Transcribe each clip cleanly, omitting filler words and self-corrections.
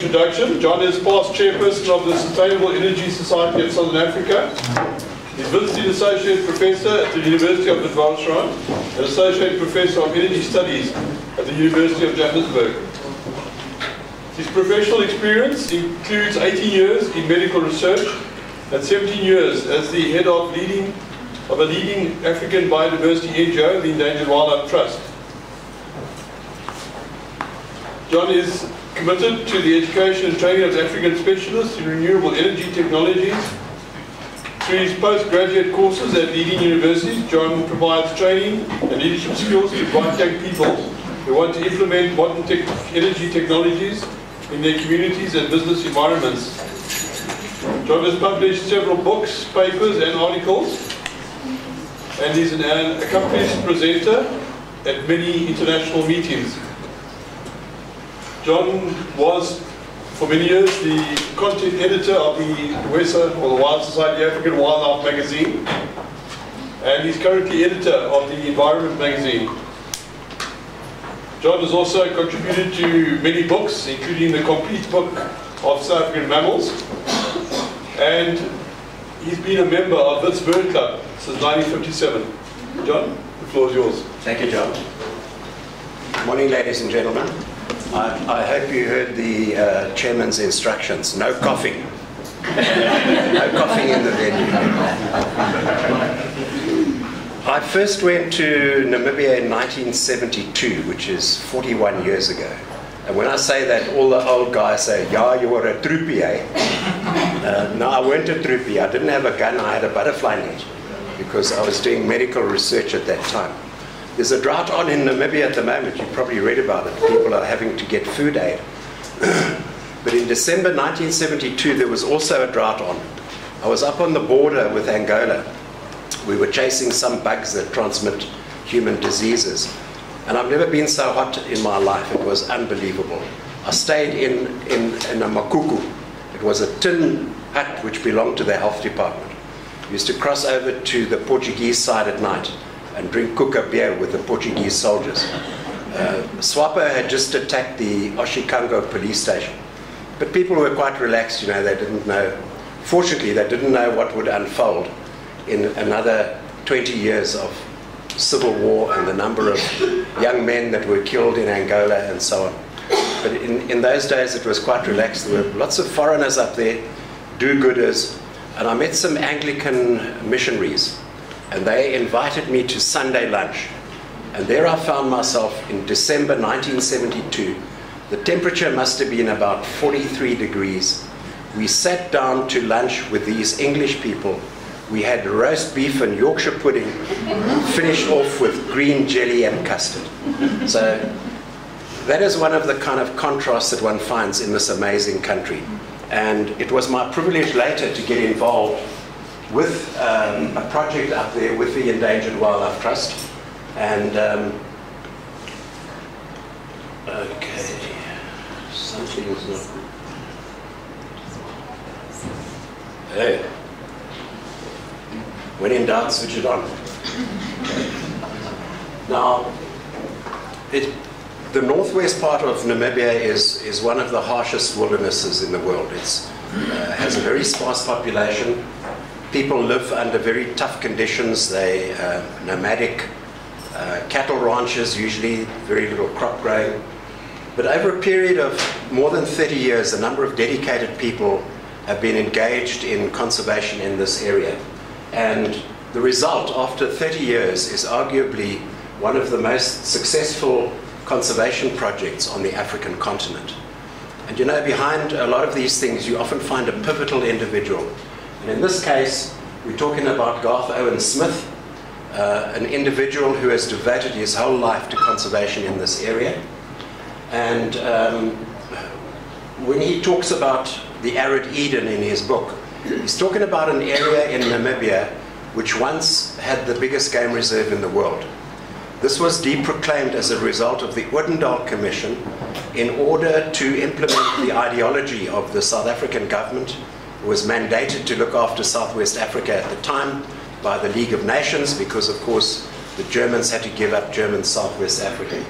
Introduction. John is past chairperson of the Sustainable Energy Society of Southern Africa. He's visiting associate professor at the University of Witwatersrand and associate professor of energy studies at the University of Johannesburg. His professional experience includes 18 years in medical research and 17 years as the head of a leading African biodiversity NGO, the Endangered Wildlife Trust. John is committed to the education and training of African specialists in renewable energy technologies. Through his postgraduate courses at leading universities, John provides training and leadership skills to bright young people who want to implement modern energy technologies in their communities and business environments. John has published several books, papers and articles, and is an accomplished presenter at many international meetings. John was, for many years, the content editor of the WESA, or the Wild Society African Wildlife magazine, and he's currently editor of the Environment magazine. John has also contributed to many books, including the complete book of South African mammals, and he's been a member of Wits Bird Club since 1957. John, the floor is yours. Thank you, John. Good morning, ladies and gentlemen. I hope you heard the chairman's instructions. No coughing. No coughing in the venue. I first went to Namibia in 1972, which is 41 years ago. And when I say that, all the old guys say, "Yeah, you were a troopie, eh?" No, I weren't a troopie. I didn't have a gun. I had a butterfly net because I was doing medical research at that time. There's a drought on in Namibia at the moment. You've probably read about it. People are having to get food aid. But in December 1972, there was also a drought on. I was up on the border with Angola. We were chasing some bugs that transmit human diseases. And I've never been so hot in my life. It was unbelievable. I stayed in a makuku. It was a tin hut which belonged to the health department. We used to cross over to the Portuguese side at night and drink kuka beer with the Portuguese soldiers. SWAPO had just attacked the Oshikango police station. But people were quite relaxed, you know, they didn't know, fortunately they didn't know what would unfold in another 20 years of civil war and the number of young men that were killed in Angola and so on. But in those days it was quite relaxed. There were lots of foreigners up there, do-gooders, and I met some Anglican missionaries. And they invited me to Sunday lunch. And there I found myself in December 1972. The temperature must have been about 43 degrees. We sat down to lunch with these English people. We had roast beef and Yorkshire pudding, finished off with green jelly and custard. So that is one of the kind of contrasts that one finds in this amazing country. And it was my privilege later to get involved with a project up there with the Endangered Wildlife Trust. And okay, something is not. Hey, when in doubt, switch it on. Now, the northwest part of Namibia is one of the harshest wildernesses in the world. It has a very sparse population. People live under very tough conditions. They nomadic cattle ranchers, usually very little crop growing. But over a period of more than 30 years, a number of dedicated people have been engaged in conservation in this area. And the result, after 30 years, is arguably one of the most successful conservation projects on the African continent. And you know, behind a lot of these things, you often find a pivotal individual. And in this case, we're talking about Owen Smith, an individual who has devoted his whole life to conservation in this area. And when he talks about the arid Eden in his book, he's talking about an area in Namibia which once had the biggest game reserve in the world. This was deproclaimed as a result of the Odendaal Commission in order to implement the ideology of the South African government, who was mandated to look after Southwest Africa at the time by the League of Nations, because of course the Germans had to give up German Southwest Africa.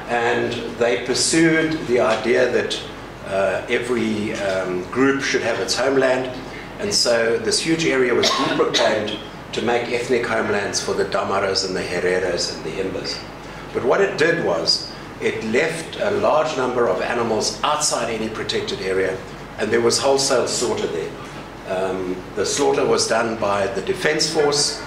And they pursued the idea that every group should have its homeland. And so this huge area was proclaimed to make ethnic homelands for the Damaras and the Hereros and the Imbas. But what it did was, it left a large number of animals outside any protected area, and there was wholesale slaughter there. The slaughter was done by the Defence Force,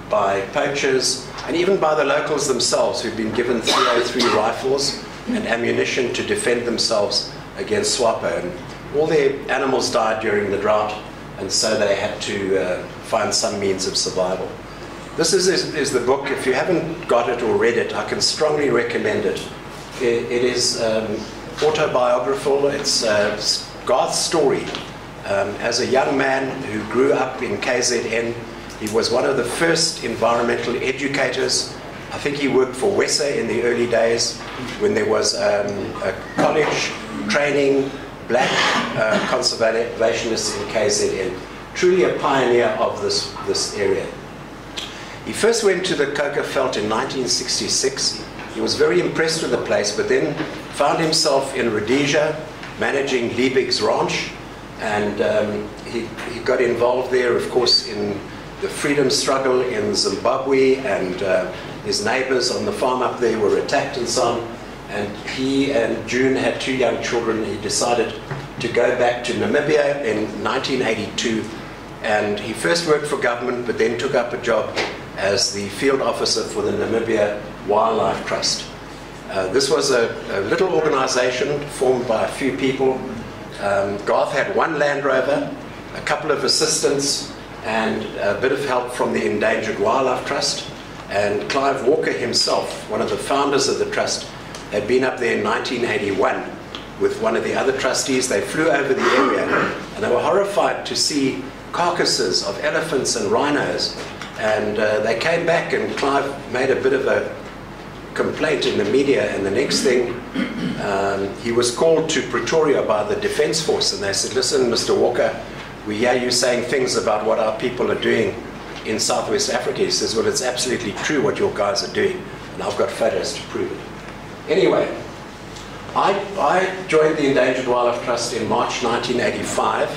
by poachers, and even by the locals themselves, who'd been given 303 rifles and ammunition to defend themselves against SWAPO. And all their animals died during the drought, and so they had to find some means of survival. This is the book. If you haven't got it or read it, I can strongly recommend it. It is autobiographical. It's Garth's story. As a young man who grew up in KZN, he was one of the first environmental educators. I think he worked for WESA in the early days when there was a college training black conservationists in KZN. Truly a pioneer of this area. He first went to the coca veld in 1966. He was very impressed with the place, but then found himself in Rhodesia managing Liebig's ranch, and he got involved there, of course, in the freedom struggle in Zimbabwe, and his neighbors on the farm up there were attacked and so on. And he and June had 2 young children. He decided to go back to Namibia in 1982, and he first worked for government, but then took up a job as the field officer for the Namibia Wildlife Trust. This was a little organization formed by a few people. Garth had 1 Land Rover, a couple of assistants, and a bit of help from the Endangered Wildlife Trust. And Clive Walker himself, one of the founders of the trust, had been up there in 1981 with one of the other trustees. They flew over the area, and they were horrified to see carcasses of elephants and rhinos. And they came back, and Clive made a bit of a complaint in the media, and the next thing, he was called to Pretoria by the Defence Force, and they said, "Listen, Mr. Walker, we hear you saying things about what our people are doing in Southwest Africa." He says, "Well, it's absolutely true what your guys are doing, and I've got photos to prove it." Anyway, I joined the Endangered Wildlife Trust in March 1985,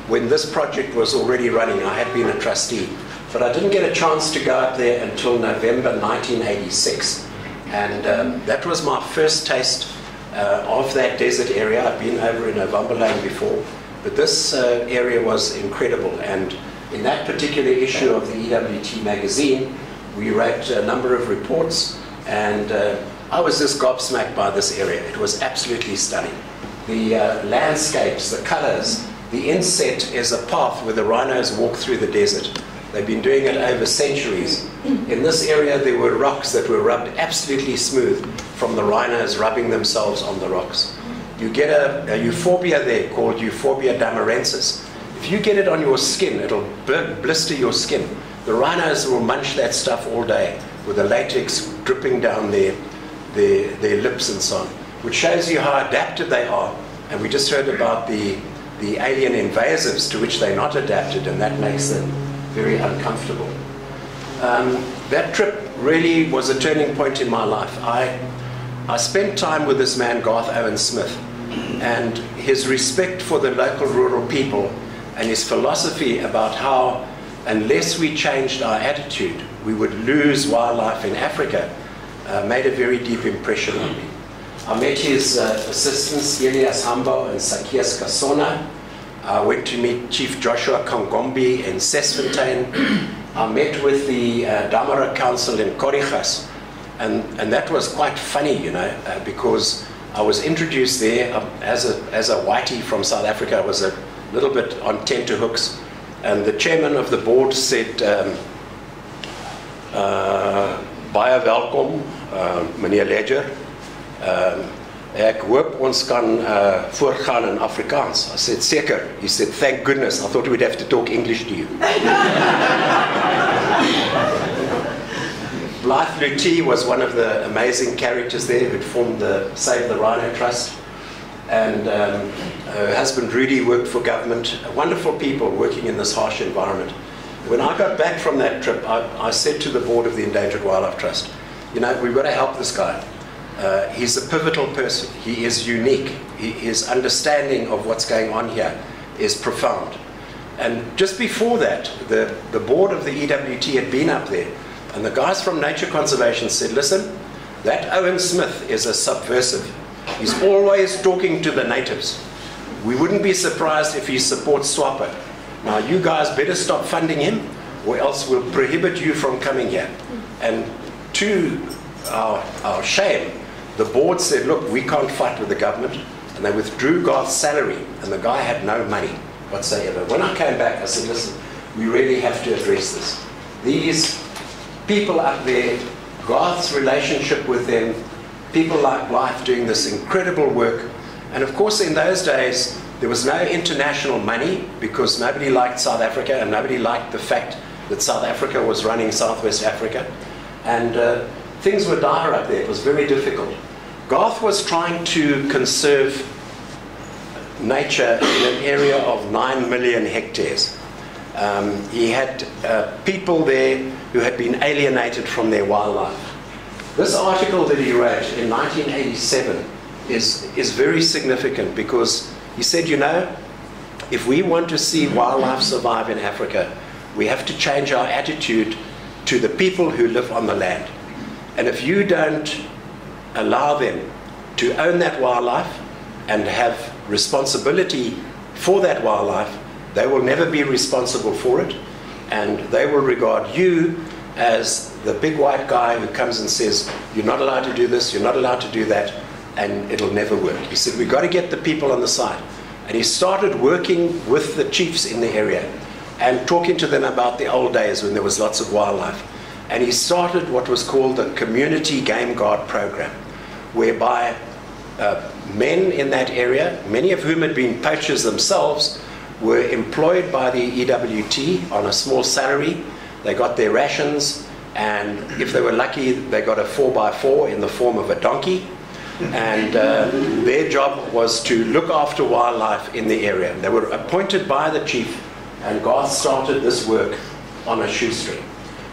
when this project was already running. I had been a trustee, but I didn't get a chance to go up there until November 1986. And that was my first taste of that desert area. I'd been over in Ovambalane before, but this area was incredible. And in that particular issue of the EWT magazine, we wrote a number of reports, and I was just gobsmacked by this area. It was absolutely stunning. The landscapes, the colors, the inset is a path where the rhinos walk through the desert. They've been doing it over centuries. In this area, there were rocks that were rubbed absolutely smooth from the rhinos rubbing themselves on the rocks. You get a euphorbia there called Euphorbia damarensis. If you get it on your skin, it'll blister your skin. The rhinos will munch that stuff all day with the latex dripping down their lips and so on, which shows you how adapted they are. And we just heard about the alien invasives to which they're not adapted, and that makes them very uncomfortable. That trip really was a turning point in my life. I spent time with this man, Owen Smith, and his respect for the local rural people and his philosophy about how, unless we changed our attitude, we would lose wildlife in Africa, made a very deep impression on me. I met his assistants, Elias Hambo and Sakias Kasona. I went to meet Chief Joshua Kongombi in Sesfontein. I met with the Damara Council in Korigas, and that was quite funny, you know, because I was introduced there as a whitey from South Africa. I was a little bit on tenterhooks, and the chairman of the board said, "Baie welkom, meneer Ledger. Ek hoop ons kan voortgaan in Afrikaans." I said, "Seker." He said, "Thank goodness. I thought we'd have to talk English to you." Blythe Lutie was one of the amazing characters there who'd formed the Save the Rhino Trust. And her husband Rudy worked for government. Wonderful people working in this harsh environment. When I got back from that trip, I said to the board of the Endangered Wildlife Trust, you know, we've got to help this guy. He's a pivotal person. He is unique. His understanding of what's going on here is profound. And just before that, the board of the EWT had been up there, and the guys from Nature Conservation said, listen, that Owen Smith is a subversive. He's always talking to the natives. We wouldn't be surprised if he supports SWAPO. Now you guys better stop funding him, or else we'll prohibit you from coming here. And to our shame, the board said, look, we can't fight with the government, and they withdrew Garth's salary, and the guy had no money whatsoever. When I came back, I said, listen, we really have to address this. These people up there, Garth's relationship with them, people like Blythe doing this incredible work, and of course in those days there was no international money because nobody liked South Africa and nobody liked the fact that South Africa was running Southwest Africa, and things were dire up there. It was very difficult. Garth was trying to conserve nature in an area of 9 million hectares. He had people there who had been alienated from their wildlife. This article that he wrote in 1987 is very significant because he said, you know, if we want to see wildlife survive in Africa, we have to change our attitude to the people who live on the land. And if you don't allow them to own that wildlife and have responsibility for that wildlife, they will never be responsible for it, and they will regard you as the big white guy who comes and says, you're not allowed to do this, you're not allowed to do that, and it'll never work. He said, we've got to get the people on the side. And he started working with the chiefs in the area and talking to them about the old days when there was lots of wildlife. And he started what was called the Community Game Guard program, whereby men in that area, many of whom had been poachers themselves, were employed by the EWT on a small salary. They got their rations, and if they were lucky, they got a 4x4 in the form of a donkey. And their job was to look after wildlife in the area. They were appointed by the chief, and Garth started this work on a shoestring.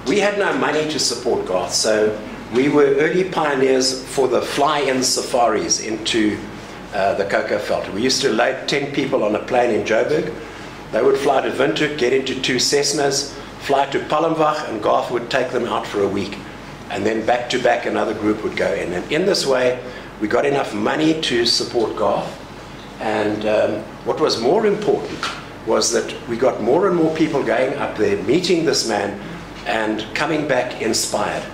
We had no money to support Garth, so we were early pioneers for the fly-in safaris into the cocoa veld. We used to load 10 people on a plane in Joburg. They would fly to Windhoek, get into 2 Cessnas, fly to Palmwag, and Garth would take them out for a week. And then back to back another group would go in. And in this way, we got enough money to support Garth. And what was more important was that we got more and more people going up there, meeting this man, and coming back inspired.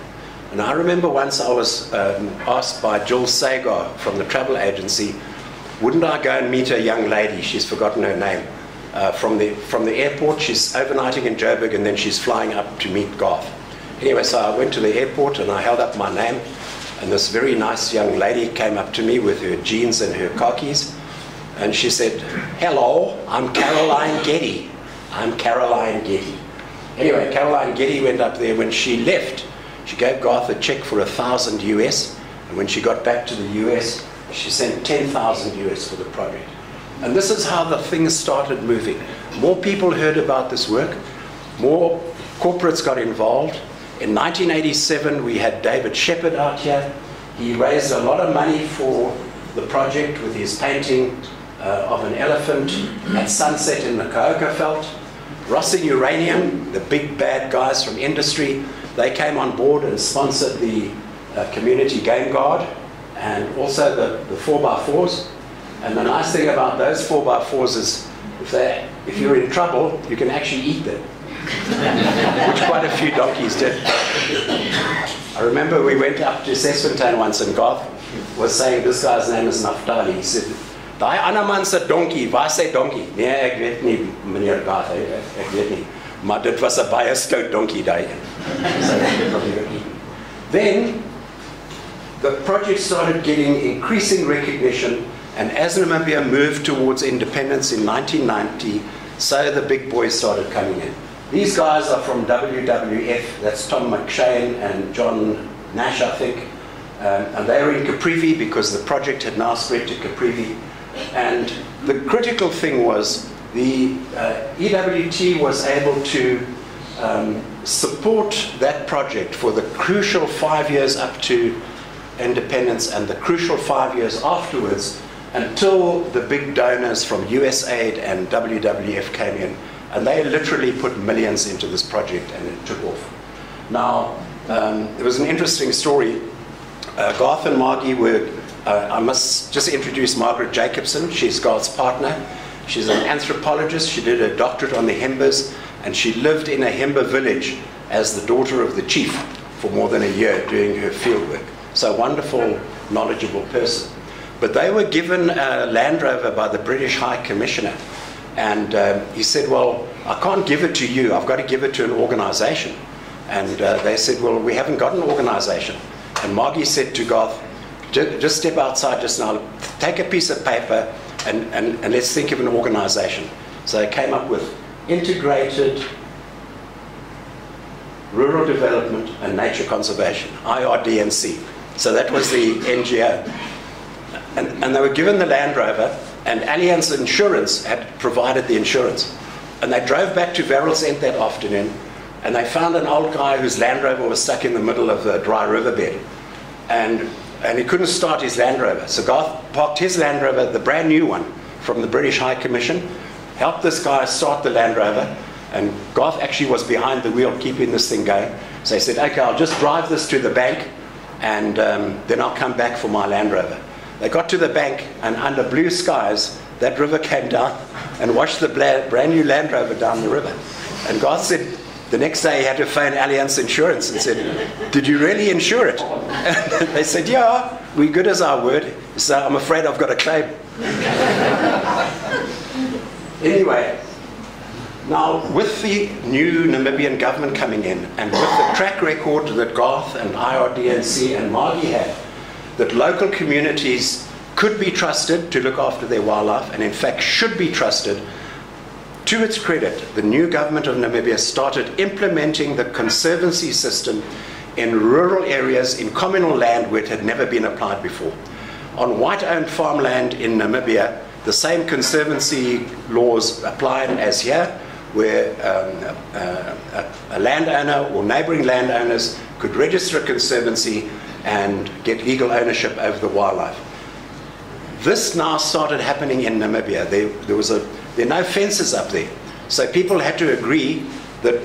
And I remember once I was asked by Jill Sagar from the travel agency, wouldn't I go and meet a young lady, she's forgotten her name, from the airport. She's overnighting in Joburg and then she's flying up to meet Garth. Anyway, so I went to the airport and I held up my name, and this very nice young lady came up to me with her jeans and her khakis, and she said, hello, I'm Caroline Getty. I'm Caroline Getty. Anyway, Caroline Getty went up there. When she left, she gave Garth a check for 1,000 US, and when she got back to the US, she sent 10,000 US for the project. And this is how the things started moving. More people heard about this work, more corporates got involved. In 1987, we had David Shepherd out here. He raised a lot of money for the project with his painting of an elephant at sunset in the cocoa veld. Rossi Uranium, the big bad guys from industry, they came on board and sponsored the Community Game Guard and also the 4x4s. And the nice thing about those 4x4s is if you're in trouble, you can actually eat them, which quite a few donkeys did. I remember we went up to Sesfontein once and Garth was saying, this guy's name is Naftali. He said, daai ander man se donkie, waar is sy donkie? Nee, ek weet nie, meneer Garth, ek weet nie. Maar dit was 'n baie stout donkie daai een. Then the project started getting increasing recognition, and as Namibia moved towards independence in 1990, so the big boys started coming in. These guys are from WWF, that's Tom McShane and John Nash, I think, and they were in Caprivi because the project had now spread to Caprivi. And the critical thing was the EWT was able to support that project for the crucial 5 years up to independence and the crucial 5 years afterwards, until the big donors from USAID and WWF came in, and they literally put millions into this project, and it took off. Now, there was an interesting story. Garth and Margie were, I must just introduce Margaret Jacobson. She's Garth's partner. She's an anthropologist. She did a doctorate on the Himbas, and she lived in a Himba village as the daughter of the chief for more than a year doing her fieldwork. So a wonderful, knowledgeable person. But they were given a Land Rover by the British High Commissioner. And he said, well, I can't give it to you. I've got to give it to an organization. And they said, well, we haven't got an organization. And Margie said to Garth, just step outside just now, take a piece of paper and let's think of an organization. So they came up with Integrated Rural Development and Nature Conservation, IRDNC. So that was the NGO. And they were given the Land Rover, and Allianz Insurance had provided the insurance. And they drove back to Verrelsend that afternoon, and they found an old guy whose Land Rover was stuck in the middle of the dry riverbed. And he couldn't start his Land Rover. So Garth parked his Land Rover, the brand new one, from the British High Commission, helped this guy start the Land Rover, and Garth actually was behind the wheel keeping this thing going. So he said, okay, I'll just drive this to the bank, and then I'll come back for my Land Rover. They got to the bank, and under blue skies, that river came down and washed the brand new Land Rover down the river. And Garth said the next day he had to phone Allianz Insurance and said, did you really insure it? And they said, yeah, we're good as our word, so I'm afraid I've got a claim. Anyway, now with the new Namibian government coming in, and with the track record that Garth and IRDNC and Margie had, that local communities could be trusted to look after their wildlife, and in fact should be trusted. To its credit, the new government of Namibia started implementing the Conservancy System in rural areas in communal land where it had never been applied before. On white-owned farmland in Namibia, the same Conservancy laws applied as here, where a landowner or neighboring landowners could register a conservancy and get legal ownership over the wildlife. This now started happening in Namibia. There are no fences up there. So people had to agree that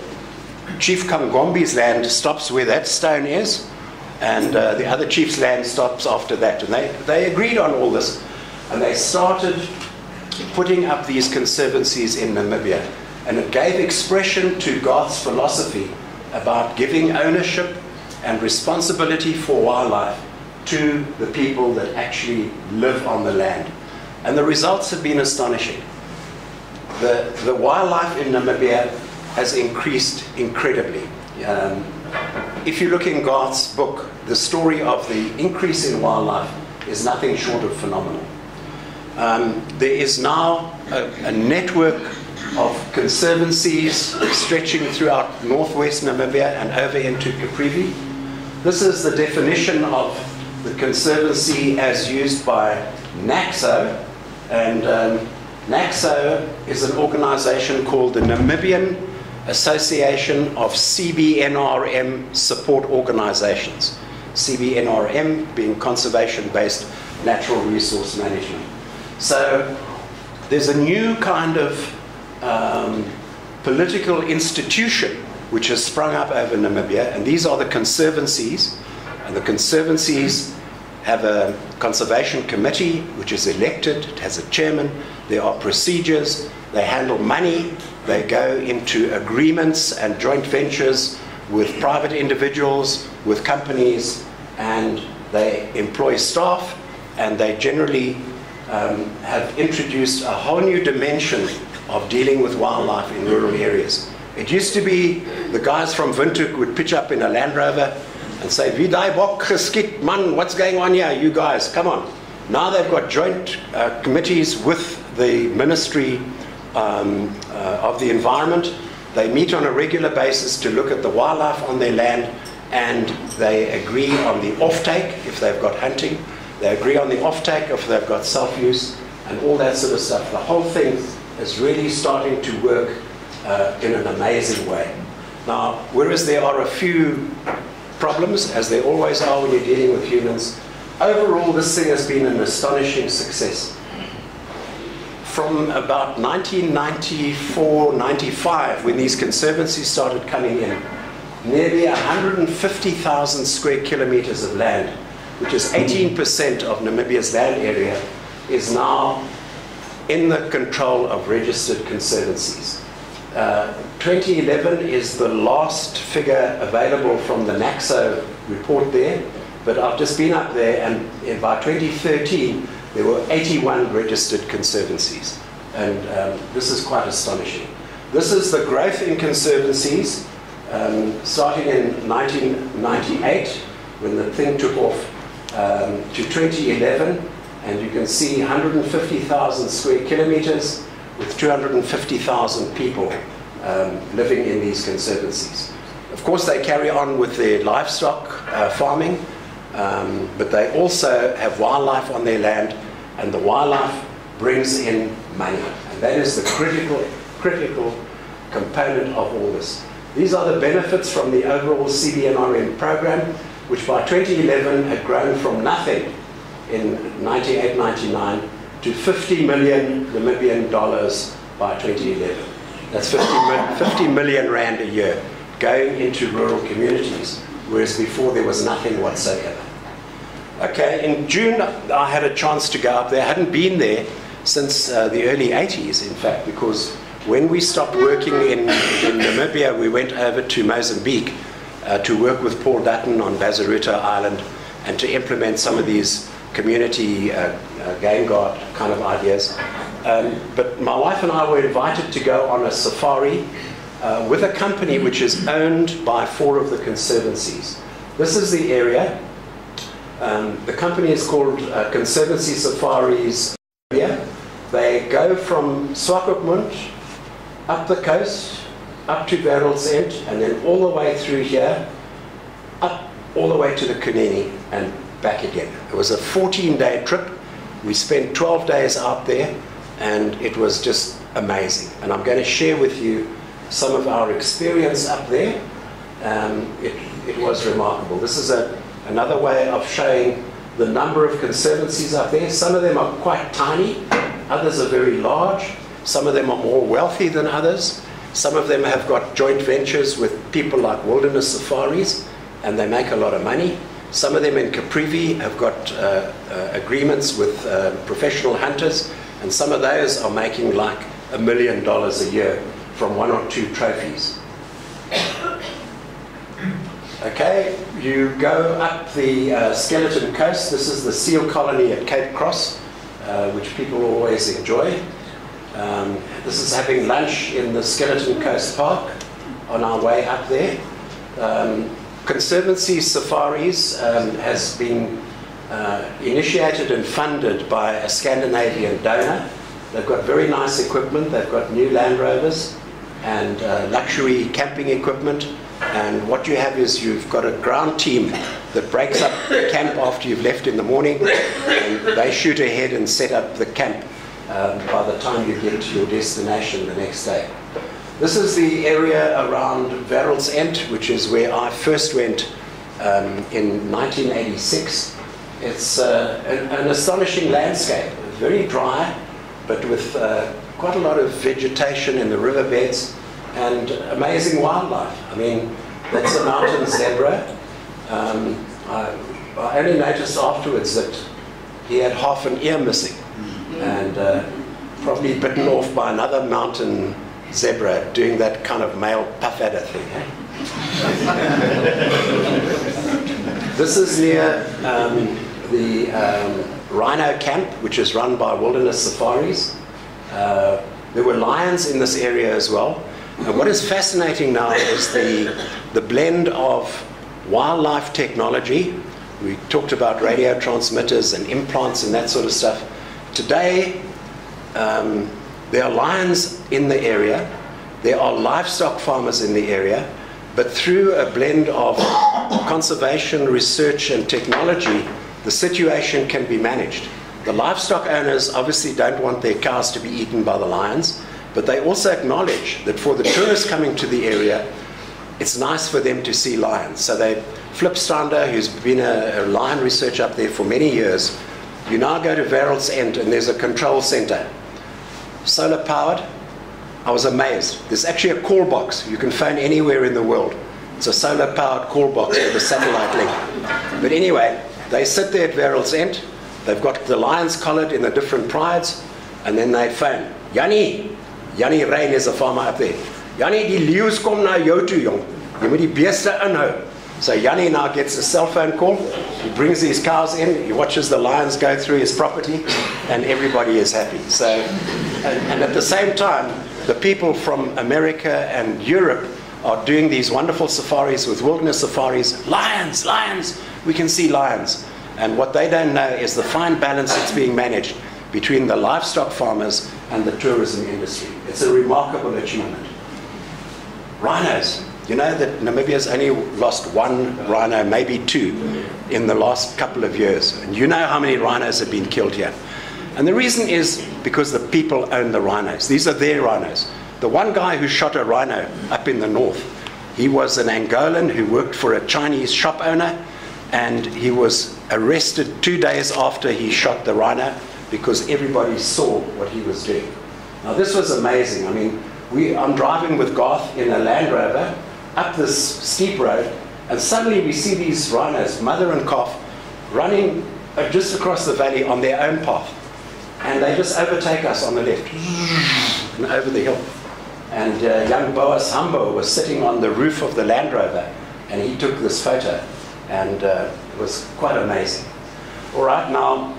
Chief Kangombi's land stops where that stone is, and the other chief's land stops after that. And they agreed on all this, and they started putting up these conservancies in Namibia. And it gave expression to Garth's philosophy about giving ownership and responsibility for wildlife to the people that actually live on the land. And the results have been astonishing. The wildlife in Namibia has increased incredibly. If you look in Garth's book, the story of the increase in wildlife is nothing short of phenomenal. There is now a network of conservancies stretching throughout northwest Namibia and over into Caprivi. This is the definition of the conservancy as used by NACSO, and NACSO is an organization called the Namibian Association of CBNRM Support Organizations. CBNRM being conservation-based natural resource management. So there's a new kind of political institution which has sprung up over Namibia, and these are the conservancies. And the conservancies have a conservation committee which is elected, it has a chairman, there are procedures, they handle money, they go into agreements and joint ventures with private individuals, with companies, and they employ staff, and they generally have introduced a whole new dimension of dealing with wildlife in rural areas. It used to be the guys from Windhoek would pitch up in a Land Rover and say, "Wie daai bok geskiet, man, what's going on here, you guys, come on." Now they've got joint committees with the Ministry of the Environment. They meet on a regular basis to look at the wildlife on their land, and they agree on the offtake if they've got hunting. They agree on the offtake if they've got self-use and all that sort of stuff. The whole thing is really starting to work in an amazing way. Now, whereas there are a few problems, as there always are when you're dealing with humans. Overall, this thing has been an astonishing success. From about 1994-95, when these conservancies started coming in, nearly 150,000 square kilometers of land, which is 18% of Namibia's land area, is now in the control of registered conservancies. 2011 is the last figure available from the NACSO report there, but I've just been up there, and by 2013 there were 81 registered conservancies, and this is quite astonishing. This is the growth in conservancies starting in 1998 when the thing took off to 2011, and you can see 150,000 square kilometers with 250,000 people living in these conservancies. Of course, they carry on with their livestock farming, but they also have wildlife on their land, and the wildlife brings in money. And that is the critical component of all this. These are the benefits from the overall CBNRM program, which by 2011 had grown from nothing in 98-99 to 50 million Namibian dollars by 2011. That's 50 million rand a year going into rural communities, whereas before there was nothing whatsoever. Okay, in June I had a chance to go up there. I hadn't been there since the early 80s, in fact, because when we stopped working in Namibia, we went over to Mozambique to work with Paul Dutton on Bazaruta Island and to implement some of these community game guard kind of ideas. But my wife and I were invited to go on a safari with a company which is owned by 4 of the conservancies. This is the area. The company is called Conservancy Safaris. They go from Swakopmund up the coast, up to Wêreldsend, and then all the way through here, up all the way to the Kunene and back again. It was a 14-day trip. We spent 12 days out there, and it was just amazing. And I'm going to share with you some of our experience up there. It was remarkable. This is another way of showing the number of conservancies up there. Some of them are quite tiny, others are very large. Some of them are more wealthy than others. Some of them have got joint ventures with people like Wilderness Safaris, and they make a lot of money. Some of them in Caprivi have got agreements with professional hunters, and some of those are making like $1 million a year from 1 or 2 trophies. Okay, you go up the Skeleton Coast. This is the seal colony at Cape Cross, which people always enjoy. This is having lunch in the Skeleton Coast Park on our way up there. Conservancy Safaris has been initiated and funded by a Scandinavian donor. They've got very nice equipment. They've got new Land Rovers and luxury camping equipment. And what you have is you've got a ground team that breaks up the camp after you've left in the morning, and they shoot ahead and set up the camp by the time you get to your destination the next day. This is the area around Wêreldsend, which is where I first went in 1986. It's an astonishing landscape, very dry, but with quite a lot of vegetation in the riverbeds and amazing wildlife. I mean, that's a mountain zebra. I only noticed afterwards that he had half an ear missing, and probably bitten off by another mountain zebra doing that kind of male puff adder thing. Eh? This is near the Rhino camp, which is run by Wilderness Safaris. There were lions in this area as well. And what is fascinating now is the blend of wildlife technology. We talked about radio transmitters and implants and that sort of stuff. Today, there are lions in the area, there are livestock farmers in the area, but through a blend of conservation, research and technology, the situation can be managed. The livestock owners obviously don't want their cows to be eaten by the lions, but they also acknowledge that for the tourists coming to the area, it's nice for them to see lions. So Flip Stander, who's been a lion researcher up there for many years, you now go to Verrel's End and there's a control center. Solar powered. I was amazed. There's actually a call box. You can phone anywhere in the world. It's a solar powered call box with a satellite link. But anyway, they sit there at Verrel's End. They've got the lions collared in the different prides, and then they phone. Jannie Rein is a farmer up there. Jannie, die leeu's kom na jou toe, jong. Jy moet die beeste inhou. So Jannie now gets a cell phone call. He brings these cows in. He watches the lions go through his property, and everybody is happy. So, and at the same time, the people from America and Europe are doing these wonderful safaris with wilderness safaris. Lions, lions. We can see lions. And what they don't know is the fine balance that's being managed between the livestock farmers and the tourism industry. It's a remarkable achievement. Rhinos. You know that Namibia's only lost one rhino, maybe two, in the last couple of years. And you know how many rhinos have been killed here. And the reason is because the people own the rhinos. These are their rhinos. The one guy who shot a rhino up in the north, he was an Angolan who worked for a Chinese shop owner, and he was arrested 2 days after he shot the rhino because everybody saw what he was doing. Now this was amazing. I mean, I'm driving with Garth in a Land Rover up this steep road, and suddenly we see these rhinos, mother and calf, running just across the valley on their own path. And they just overtake us on the left and over the hill. And young Boas Hambo was sitting on the roof of the Land Rover, and he took this photo, and it was quite amazing. All right, now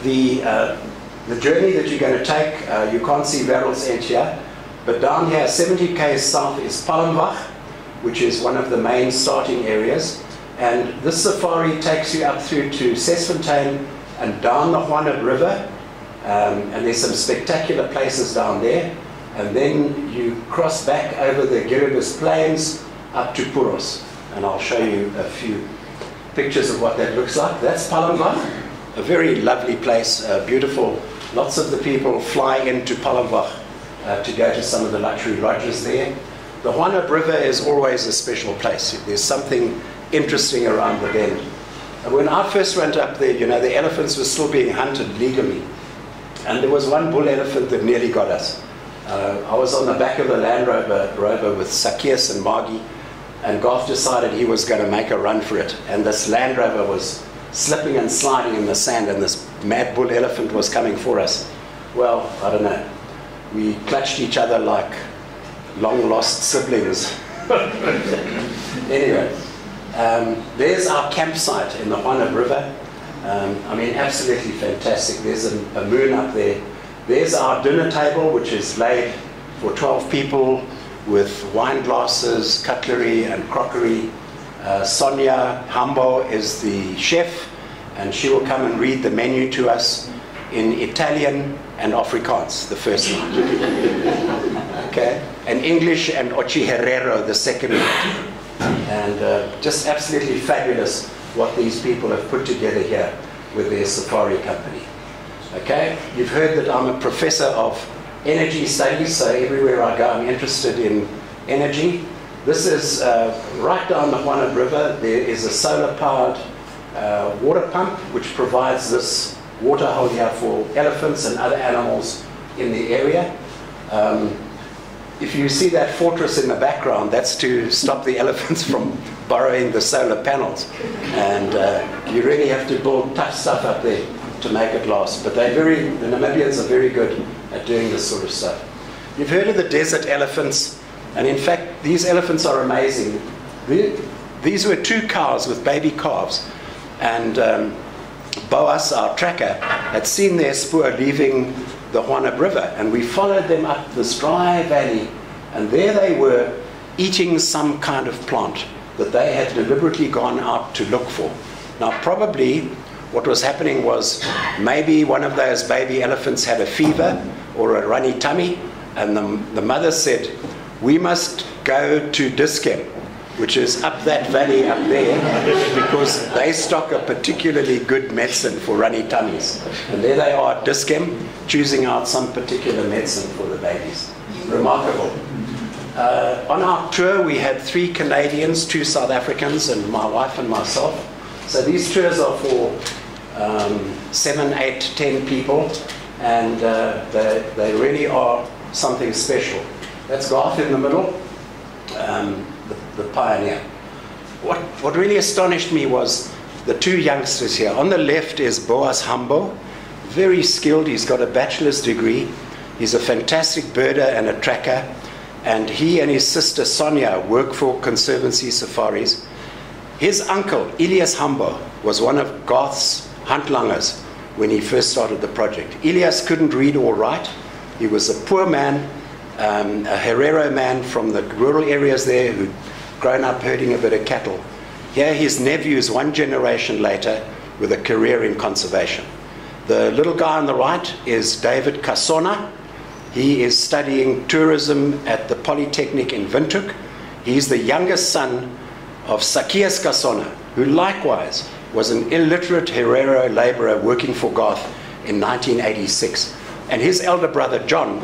the journey that you're going to take, you can't see Verrel's End here, but down here 70 km south is Palmwag, which is one of the main starting areas. And this safari takes you up through to Sesfontein and down the Juana River. And there's some spectacular places down there. And then you cross back over the Kiribati Plains up to Puros. And I'll show you a few pictures of what that looks like. That's Palmwag, a very lovely place, beautiful. Lots of the people fly into Palmwag to go to some of the luxury lodges there. The Juana River is always a special place. There's something interesting around the bend. And when I first went up there, you know, the elephants were still being hunted legally. And there was one bull elephant that nearly got us. I was on the back of the Land Rover with Zacchaeus and Margie, and Garth decided he was going to make a run for it. And this Land Rover was slipping and sliding in the sand, and this mad bull elephant was coming for us. Well, I don't know. We clutched each other like long lost siblings. Anyway, there's our campsite in the Juana River. I mean, absolutely fantastic. There's a moon up there. There's our dinner table, which is laid for 12 people with wine glasses, cutlery and crockery. Sonia Hambo is the chef, and she will come and read the menu to us in Italian and Afrikaans the first night. Okay? And English and Ochi Herrero the second night. And just absolutely fabulous what these people have put together here with their safari company. Okay? You've heard that I'm a professor of energy studies, so everywhere I go I'm interested in energy. This is right down the Juana River. There is a solar-powered water pump which provides this water hole here for elephants and other animals in the area. If you see that fortress in the background, that's to stop the elephants from borrowing the solar panels. And you really have to build tough stuff up there to make it last. But the Namibians are very good at doing this sort of stuff. You've heard of the desert elephants, and in fact, these elephants are amazing. These were 2 cows with baby calves, and Boas, our tracker, had seen their spoor leaving the Juana River, and we followed them up this dry valley, and there they were eating some kind of plant that they had deliberately gone out to look for. Now probably what was happening was maybe one of those baby elephants had a fever or a runny tummy, and the mother said, we must go to Diskem, which is up that valley up there, because they stock a particularly good medicine for runny tummies. And there they are at Diskem, choosing out some particular medicine for the babies. Remarkable. On our tour, we had 3 Canadians, 2 South Africans, and my wife and myself. So these tours are for 7, 8, 10 people, and they really are something special. That's Garth in the middle, the pioneer. What really astonished me was the 2 youngsters here. On the left is Boas Hambo, very skilled. He's got a bachelor's degree. He's a fantastic birder and a tracker. And he and his sister Sonia work for Conservancy Safaris. His uncle, Elias Hambo, was one of Garth's huntlangers when he first started the project. Elias couldn't read or write. He was a poor man, a Herero man from the rural areas there who'd grown up herding a bit of cattle. Here his nephews, 1 generation later, with a career in conservation. The little guy on the right is David Kasona. He is studying tourism at the Polytechnic in Windhoek. He's the youngest son of Zacchaeus Kasona, who likewise was an illiterate Herero laborer working for Garth in 1986. And his elder brother John,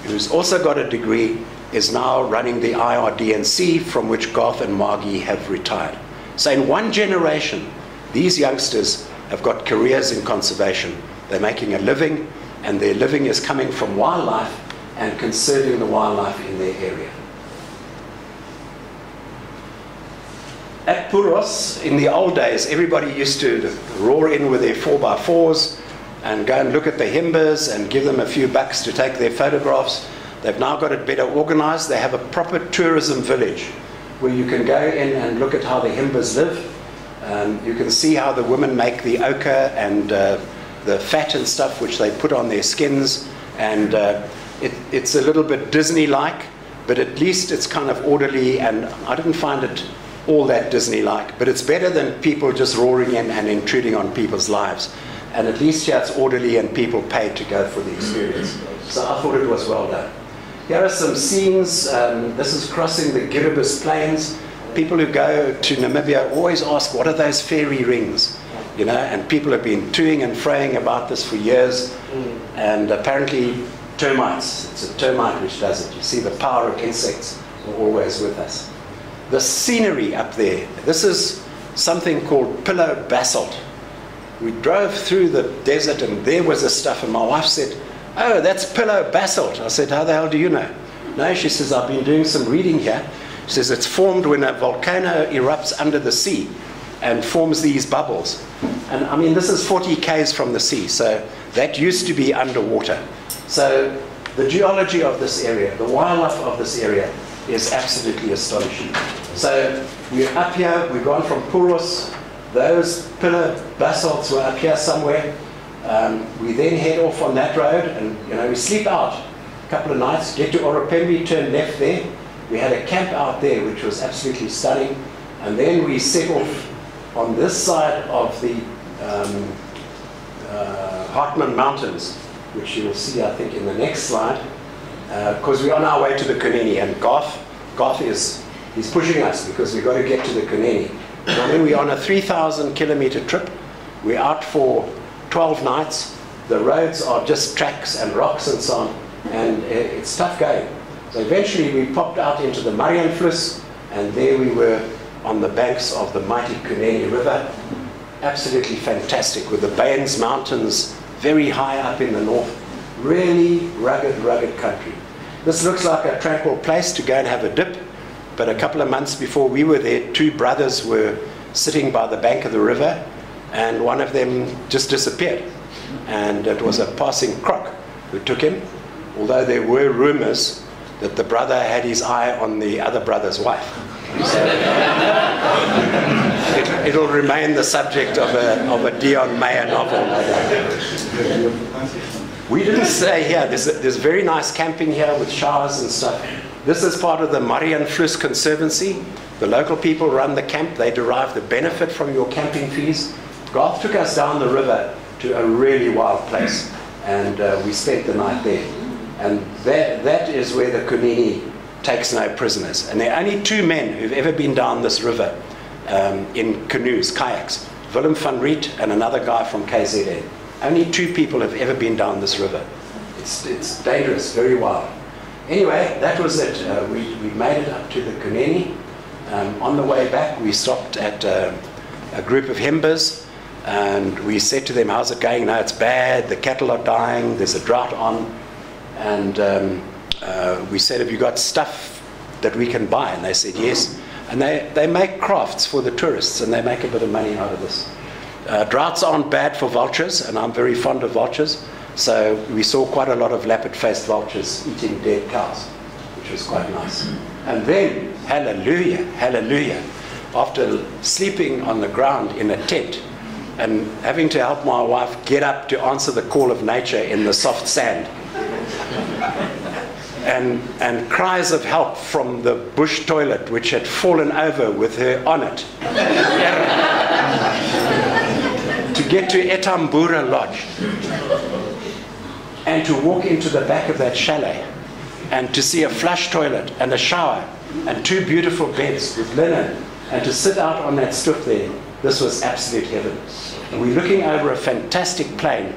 who's also got a degree, is now running the IRDNC, from which Garth and Margie have retired. So in 1 generation, these youngsters have got careers in conservation. They're making a living, and their living is coming from wildlife and conserving the wildlife in their area. At Puros, in the old days, everybody used to roar in with their 4x4s and go and look at the himbers and give them a few bucks to take their photographs. They've now got it better organized. They have a proper tourism village where you can go in and look at how the himbers live. You can see how the women make the ochre and the fat and stuff which they put on their skins, and it's a little bit Disney-like, but at least it's kind of orderly, and I didn't find it all that Disney-like, but it's better than people just roaring in and intruding on people's lives. And at least here it's orderly and people paid to go for the experience. So I thought it was well done. Here are some scenes. This is crossing the Kiribati Plains. People who go to Namibia always ask, what are those fairy rings? You know, and people have been toing and froing about this for years. And apparently termites, it's a termite which does it. You see the power of insects are always with us. The scenery up there, this is something called pillow basalt. We drove through the desert and there was this stuff, and my wife said, oh, that's pillow basalt. I said, how the hell do you know? No, she says, I've been doing some reading here. She says, it's formed when a volcano erupts under the sea and forms these bubbles. And I mean, this is 40 k's from the sea, so that used to be underwater. So the geology of this area, the wildlife of this area is absolutely astonishing. So we're up here, we've gone from Puros, those pillar basalts were up here somewhere. We then head off on that road, and you know, we sleep out a couple of nights, get to Orapembe, turn left there. We had a camp out there which was absolutely stunning, and then we set off on this side of the Hartmann Mountains, which you will see I think in the next slide, because we're on our way to the Kunene, and Garth he's pushing us because we've got to get to the Kunene. I mean, we're on a 3,000 kilometer trip. We're out for 12 nights. The roads are just tracks and rocks and so on, and it's tough going. So eventually we popped out into the Marianfluss, and there we were on the banks of the mighty Kunene River. Absolutely fantastic, with the Baines Mountains very high up in the north. Really rugged country. This looks like a tranquil place to go and have a dip, but a couple of months before we were there, 2 brothers were sitting by the bank of the river, and one of them just disappeared. And it was a passing croc who took him, although there were rumors that the brother had his eye on the other brother's wife. So it'll remain the subject of a Dion Meyer novel. We didn't stay here. There's very nice camping here with showers and stuff. This is part of the Marianfluss Conservancy. The local people run the camp. They derive the benefit from your camping fees. Garth took us down the river to a really wild place, and we spent the night there. And that is where the Kunene takes no prisoners. And there are only 2 men who've ever been down this river in canoes, kayaks. Willem van Riet and another guy from KZN. Only 2 people have ever been down this river. It's dangerous, very wild. Anyway, that was it. We made it up to the Kunene. On the way back, we stopped at a group of Himbas, and we said to them, how's it going? No, it's bad. The cattle are dying. There's a drought on. And we said, have you got stuff that we can buy? And they said, yes. And they make crafts for the tourists, and they make a bit of money out of this. Droughts aren't bad for vultures, and I'm very fond of vultures. So we saw quite a lot of lappet-faced vultures eating dead cows, which was quite nice. And then, hallelujah, hallelujah, after sleeping on the ground in a tent and having to help my wife get up to answer the call of nature in the soft sand, and cries of help from the bush toilet, which had fallen over with her on it, to get to Etambura Lodge, and to walk into the back of that chalet, and to see a flush toilet and a shower and 2 beautiful beds with linen, and to sit out on that stoep there. This was absolute heaven. And we're looking over a fantastic plain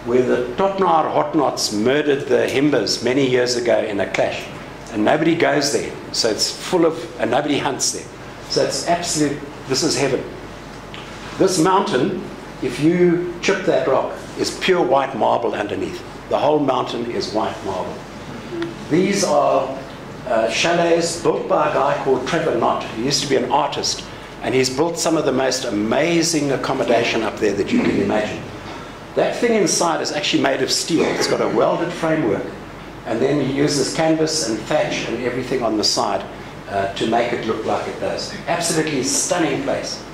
where the Totnar Hotnots murdered the Himbas many years ago in a clash, and nobody goes there, so it's full of, and nobody hunts there. So it's absolute, this is heaven. This mountain, if you chip that rock, is pure white marble underneath. The whole mountain is white marble. These are chalets built by a guy called Trevor Knott. He used to be an artist, and he's built some of the most amazing accommodation up there that you can imagine. That thing inside is actually made of steel. It's got a welded framework, and then he uses canvas and thatch and everything on the side to make it look like it does. Absolutely stunning place.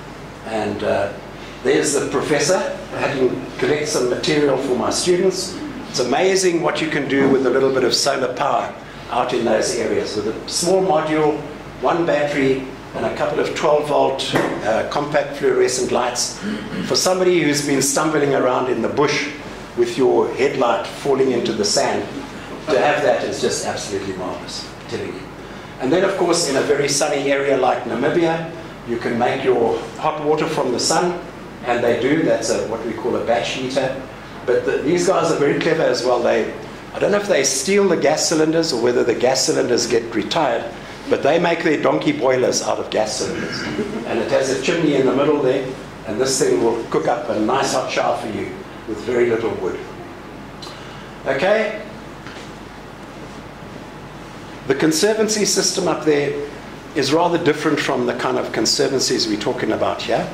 And there's the professor having collect some material for my students. It's amazing what you can do with a little bit of solar power out in those areas with a small module, 1 battery, and a couple of 12-volt compact fluorescent lights. For somebody who's been stumbling around in the bush with your headlight falling into the sand, to have that is just absolutely marvelous, I'm telling you. And then, of course, in a very sunny area like Namibia, you can make your hot water from the sun, and they do. That's what we call a batch heater. But these guys are very clever as well. I don't know if they steal the gas cylinders or whether the gas cylinders get retired, but they make their donkey boilers out of gas cylinders. And it has a chimney in the middle there, and this thing will cook up a nice hot shower for you with very little wood. Okay? The Conservancy system up there is rather different from the kind of conservancies we're talking about here.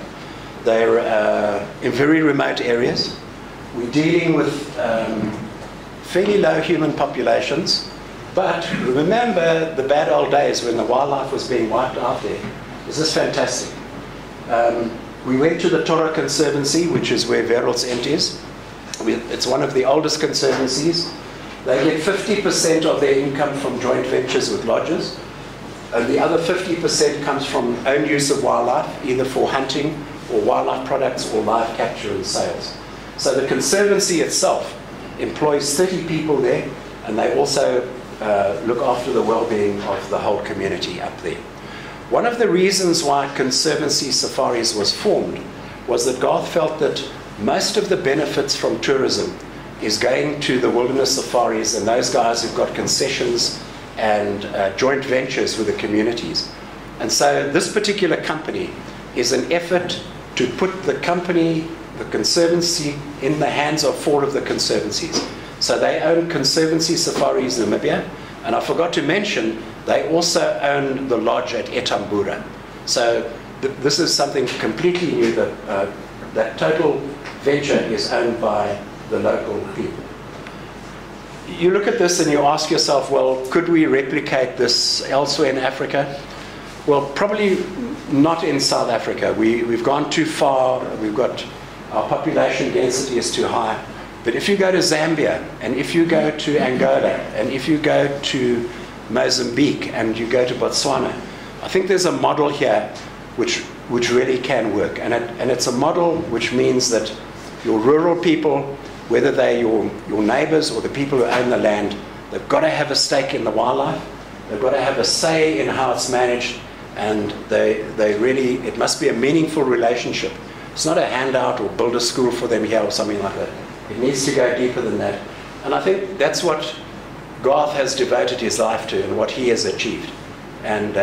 They're in very remote areas. We're dealing with fairly low human populations, but remember the bad old days when the wildlife was being wiped out there. This is fantastic. We went to the Torah Conservancy, which is where Wêreld's End is. It's one of the oldest conservancies. They get 50% of their income from joint ventures with lodges, and the other 50% comes from own use of wildlife, either for hunting or wildlife products or live capture and sales. So the Conservancy itself employs 30 people there, and they also look after the well-being of the whole community up there. One of the reasons why Conservancy Safaris was formed was that Garth felt that most of the benefits from tourism is going to the wilderness safaris and those guys who've got concessions and joint ventures with the communities. And so this particular company is an effort to put the company, the Conservancy, in the hands of 4 of the conservancies. So they own Conservancy Safaris Namibia, and I forgot to mention, they also own the lodge at Etambura. So this is something completely new, that that total venture is owned by the local people. You look at this and you ask yourself, well, could we replicate this elsewhere in Africa? Well, probably not in South Africa. We've gone too far. Our population density is too high. But if you go to Zambia, and if you go to Angola, and if you go to Mozambique, and you go to Botswana, I think there's a model here which really can work. And it's a model which means that your rural people, whether they're your neighbors or the people who own the land, they've got to have a stake in the wildlife. They've got to have a say in how it's managed, and it must be a meaningful relationship. It's not a handout or build a school for them here or something like that. It needs to go deeper than that. And I think that's what Garth has devoted his life to and what he has achieved. And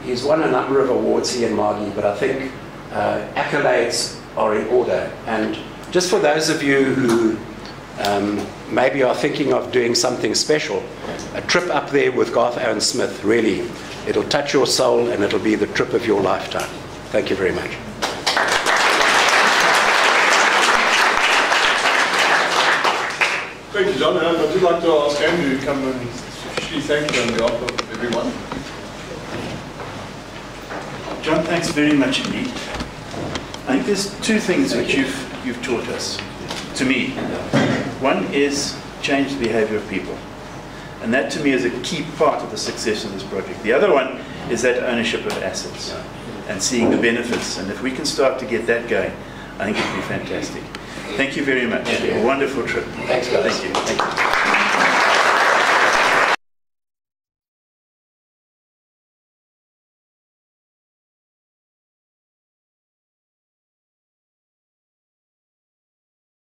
he's won a number of awards, he and Margie, but I think accolades are in order. And just for those of you who maybe are thinking of doing something special, a trip up there with Garth Owen Smith, really, it'll touch your soul and it'll be the trip of your lifetime. Thank you very much. Thank you, John. And I'd like to ask Andrew to come and officially thank you on behalf of everyone. John, thanks very much indeed. I think there's two things which you've taught us, to me. One is change the behavior of people. And that to me is a key part of the success of this project. The other one is that ownership of assets and seeing the benefits. And if we can start to get that going, I think it'd be fantastic. Thank you very much. A wonderful trip. Thanks, guys. Thank you. Thank you.